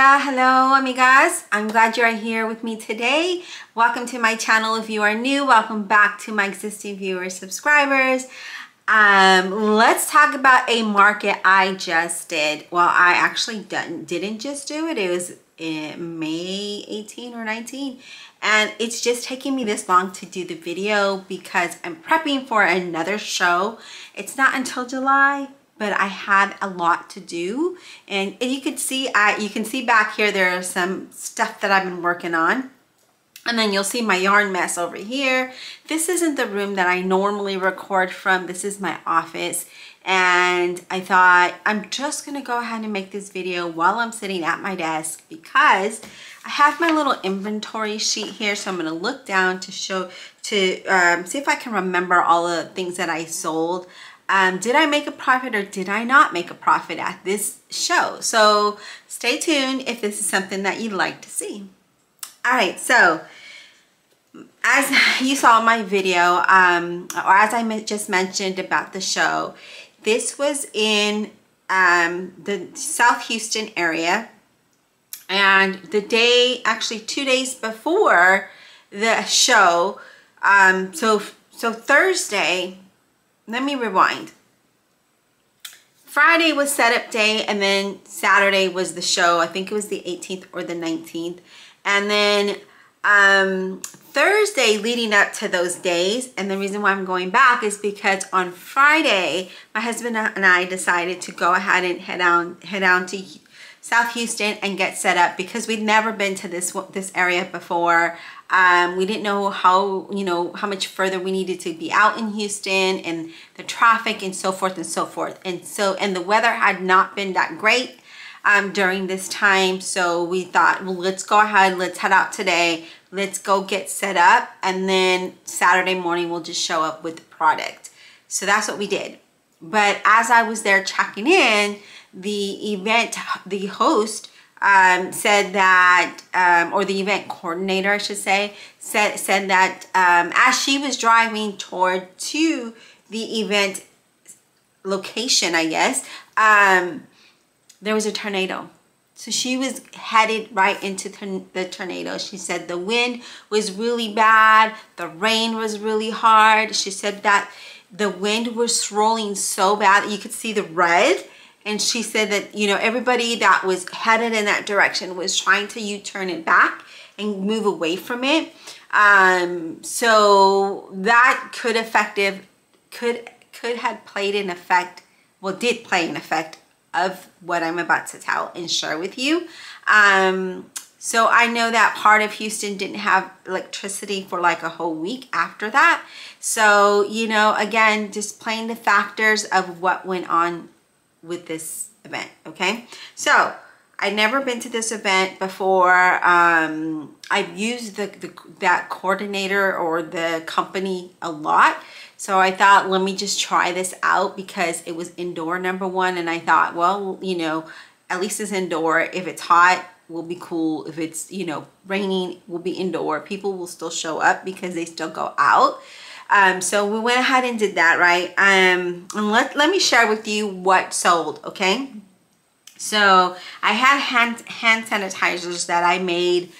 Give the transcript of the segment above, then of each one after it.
Hola, hello amigas. I'm glad you're here with me today. Welcome to my channel. If you are new, welcome back to my existing viewers, subscribers. Let's talk about a market I just did. Well, I actually didn't just do it. It was in May 18 or 19. And it's just taking me this long to do the video because I'm prepping for another show. It's not until July, but I had a lot to do. And you can see back here, there are some stuff that I've been working on. And then you'll see my yarn mess over here. This isn't the room that I normally record from. This is my office. And I thought I'm just gonna go ahead and make this video while I'm sitting at my desk because I have my little inventory sheet here. So I'm gonna look down to see if I can remember all the things that I sold. Did I make a profit or did I not make a profit at this show? So stay tuned if this is something that you'd like to see. All right, so as you saw in my video, or as I just mentioned about the show, this was in the South Houston area, and the day, actually 2 days before the show, so Thursday, let me rewind. Friday was setup day, and then Saturday was the show. I think it was the 18th or the 19th. And then Thursday leading up to those days, and the reason why I'm going back is because on Friday, my husband and I decided to go ahead and head down to South Houston and get set up because we'd never been to this area before. We didn't know how much further we needed to be out in Houston and the traffic and so forth and so forth. And the weather had not been that great during this time. So we thought, well, let's go ahead, let's head out today. Let's go get set up. And then Saturday morning, we'll just show up with the product. So that's what we did. But as I was there checking in, the host said that, or the event coordinator, I should say, said that as she was driving to the event location, I guess, there was a tornado. So she was headed right into the tornado. She said the wind was really bad. The rain was really hard. She said that the wind was swirling so bad that you could see the red. And she said that, everybody that was headed in that direction was trying to U-turn it back and move away from it. So that could have played an effect, well, did play an effect of what I'm about to tell and share with you. So I know that part of Houston didn't have electricity for like a whole week after that. So, again, just playing the factors of what went on with this event, okay? So I'd never been to this event before. I've used that coordinator or the company a lot. So I thought, let me just try this out because it was indoor, number one. And I thought, well, at least it's indoor. If it's hot, we'll be cool. If it's, raining, we'll be indoor. People will still show up because they still go out. So we went ahead and did that, right? And let me share with you what sold, okay? So I had hand sanitizers that I made,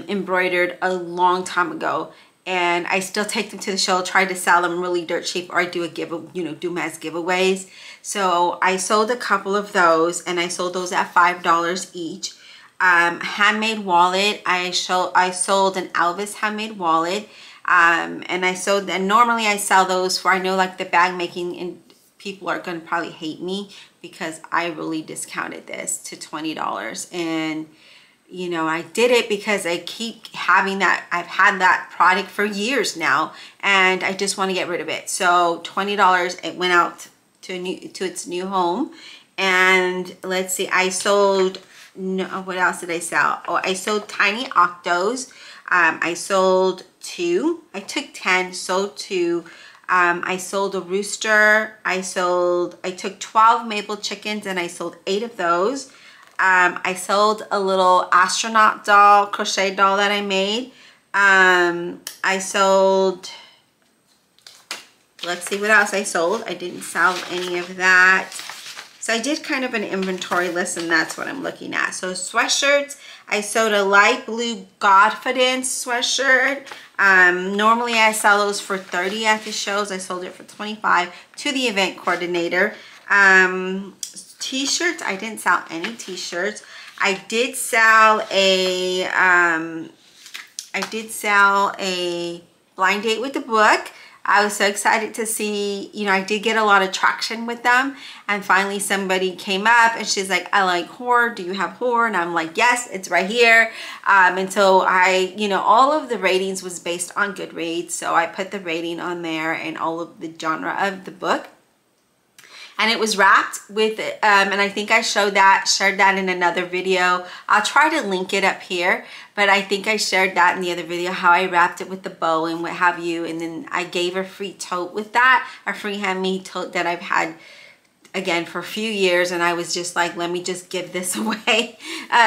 embroidered a long time ago. And I still take them to the show, try to sell them really dirt cheap, or I do do them as giveaways. So I sold a couple of those, and I sold those at $5 each. Handmade wallet, I sold an Elvis handmade wallet. And normally I sell those for, I know like the bag making, and people are going to probably hate me because I really discounted this to $20. And I did it because I keep having that. I've had that product for years now, and I just want to get rid of it. So $20, it went out to its new home. And let's see, I sold, what else did I sell? Oh, I sold tiny octos. I sold 2. I took 10, sold 2. I sold a rooster. I took 12 maple chickens and I sold 8 of those. I sold a little astronaut doll, crochet doll that I made. I sold, let's see what else I sold. I didn't sell any of that. So I did kind of an inventory list, and that's what I'm looking at. So sweatshirts, I sewed a light blue Godfidence sweatshirt. Normally I sell those for $30 at the shows. I sold it for $25 to the event coordinator. T-shirts, I didn't sell any t-shirts. I did sell a blind date with the book. I was so excited to see, you know, I did get a lot of traction with them, and finally somebody came up and she's like, I like horror, do you have horror? And I'm like, yes, it's right here. And so I, you know, all of the ratings was based on Goodreads, so I put the rating on there and all of the genre of the book. And it was wrapped with, and I think I shared that in another video. I'll try to link it up here, but I think I shared that in the other video, how I wrapped it with the bow and what have you. And then I gave a free tote with that, a free handmade tote that I've had, again, for a few years. And I was just like, let me just give this away.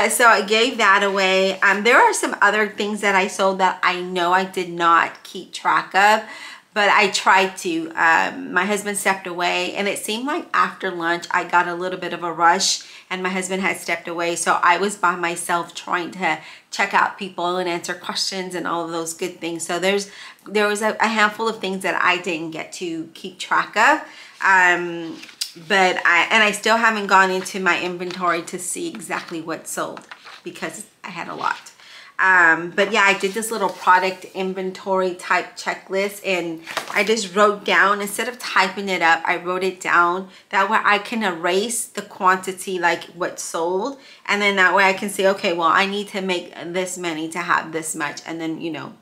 So I gave that away. There are some other things that I sold that I know I did not keep track of, but I tried to. My husband stepped away, and it seemed like after lunch I got a little bit of a rush, and my husband had stepped away, so I was by myself trying to check out people and answer questions and all of those good things. So there was a handful of things that I didn't get to keep track of, but I still haven't gone into my inventory to see exactly what sold, because I had a lot. But yeah, I did this little product inventory type checklist, and I just wrote down, instead of typing it up, I wrote it down. That way I can erase the quantity, like what sold, and then that way I can say, okay, well, I need to make this many to have this much, and then, you know,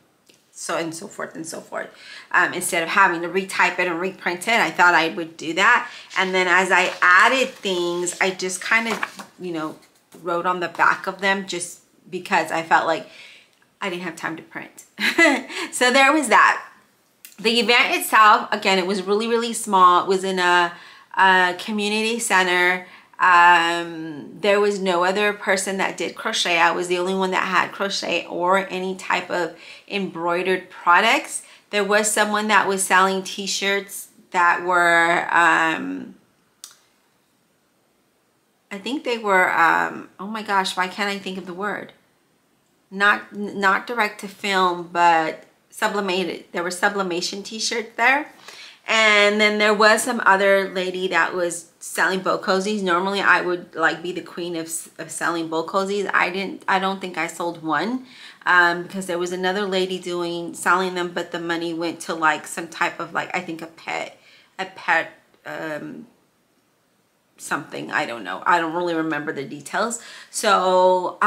so and so forth and so forth. Instead of having to retype it and reprint it, I thought I would do that. And then as I added things, I just kind of, you know, wrote on the back of them, just because I felt like I didn't have time to print. So there was that. The event itself, again, it was really, really small. It was in a community center. There was no other person that did crochet. I was the only one that had crochet or any type of embroidered products. There was someone that was selling t-shirts that were I think they were, oh my gosh, why can't I think of the word? Not direct to film, but sublimated. There were sublimation t-shirts there. And then there was some other lady that was selling bow cozies. Normally I would like be the queen of selling bow cozies. I don't think I sold one, because there was another lady selling them, but the money went to like some type of, like, I think a pet something, I don't know, I don't really remember the details. So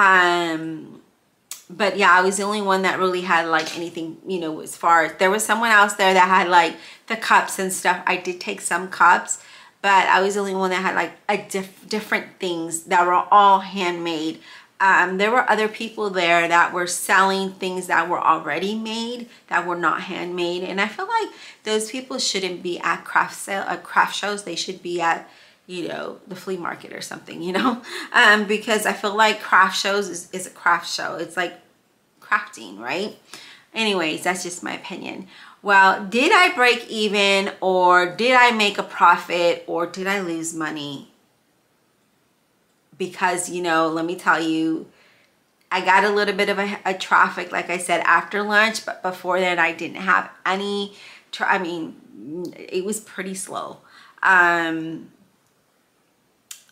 but yeah, I was the only one that really had like anything, you know, as far as, there was someone else there that had like the cups and stuff. I did take some cups, but I was the only one that had like different things that were all handmade. There were other people there that were selling things that were already made, that were not handmade, and I feel like those people shouldn't be at craft shows. They should be at, you know, the flea market or something, you know, because I feel like craft shows is a craft show. It's like crafting, right? Anyways, that's just my opinion. Well, did I break even, or did I make a profit, or did I lose money? Because, you know, let me tell you, I got a little bit of a traffic, like I said, after lunch, but before that I didn't have any, I mean, it was pretty slow.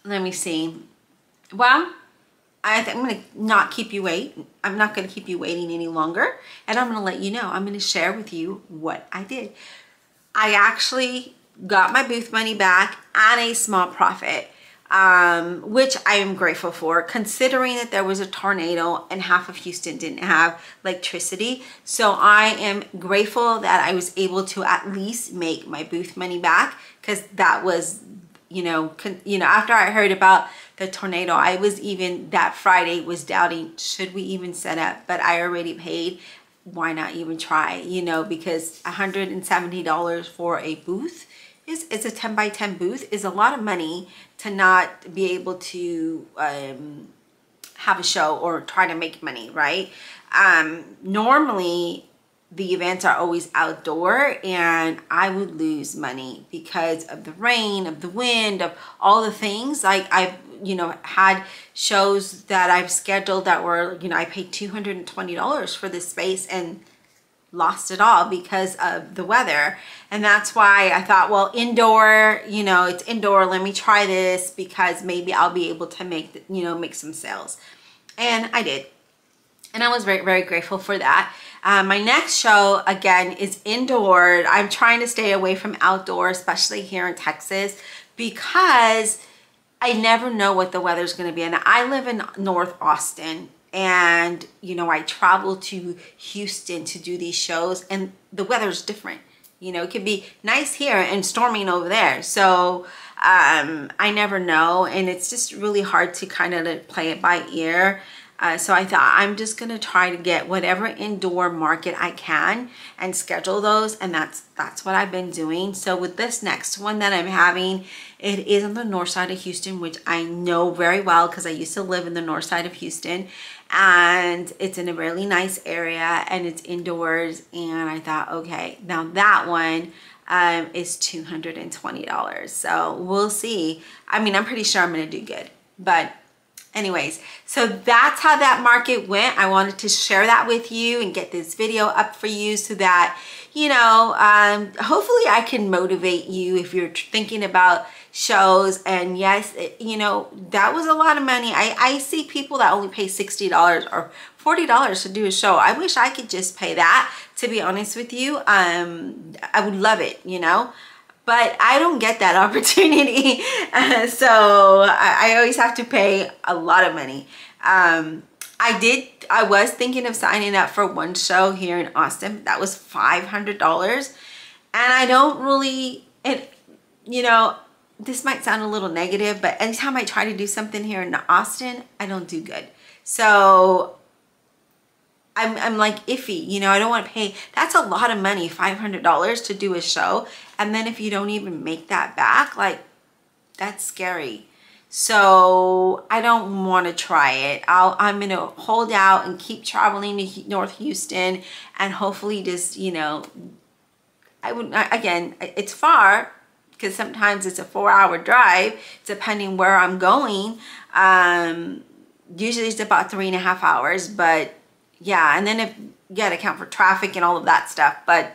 Let me see. Well, I'm going to not keep you waiting. I'm not going to keep you waiting any longer. And I'm going to let you know. I'm going to share with you what I did. I actually got my booth money back and a small profit, which I am grateful for, considering that there was a tornado and half of Houston didn't have electricity. So I am grateful that I was able to at least make my booth money back, because that was, you know, after I heard about the tornado, I was even that Friday was doubting, should we even set up? But I already paid, why not even try, you know, because $170 for a booth it's a 10 by 10 booth is a lot of money to not be able to have a show or try to make money, right? Normally the events are always outdoor, and I would lose money because of the rain, of the wind, of all the things. Like I've, you know, had shows that I've scheduled that were, you know, I paid $220 for this space and lost it all because of the weather. And that's why I thought, well, indoor, you know, it's indoor, let me try this because maybe I'll be able to make, you know, make some sales. And I did. And I was very, very grateful for that. My next show, again, is indoor. I'm trying to stay away from outdoor, especially here in Texas, because I never know what the weather's going to be. And I live in North Austin, and, you know, I travel to Houston to do these shows, and the weather's different. You know, it could be nice here and storming over there. So I never know. And it's just really hard to kind of play it by ear. So I thought I'm just going to try to get whatever indoor market I can and schedule those. And that's what I've been doing. So with this next one that I'm having, it is on the north side of Houston, which I know very well because I used to live in the north side of Houston. And it's in a really nice area, and it's indoors. And I thought, okay, now that one is $220. So we'll see. I mean, I'm pretty sure I'm going to do good. But anyways, so that's how that market went. I wanted to share that with you and get this video up for you so that, you know, hopefully I can motivate you if you're thinking about shows. And yes, you know, that was a lot of money. I see people that only pay $60 or $40 to do a show. I wish I could just pay that, to be honest with you. I would love it, you know. But I don't get that opportunity. So I always have to pay a lot of money. I was thinking of signing up for one show here in Austin. That was $500. And I don't really, you know, this might sound a little negative, but anytime I try to do something here in Austin, I don't do good. So I'm like iffy, you know, I don't want to pay, that's a lot of money, $500 to do a show. And then if you don't even make that back, like, that's scary. So I don't want to try it. I'm going to hold out and keep traveling to North Houston, and hopefully just, you know, again, it's far because sometimes it's a 4-hour drive depending where I'm going. Usually it's about 3.5 hours, but yeah, and then if you got to account for traffic and all of that stuff. But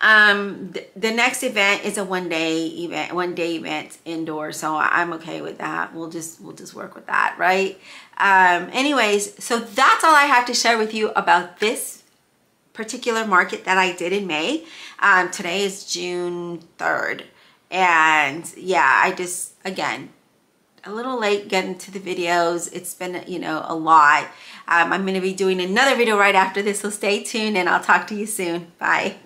the next event is a one-day event indoors, so I'm okay with that. We'll just work with that, right? Anyways, so that's all I have to share with you about this particular market that I did in May. Today is June 3rd, and yeah, I just, again, a little late getting to the videos. It's been, you know, a lot. I'm going to be doing another video right after this, so stay tuned, and I'll talk to you soon. Bye.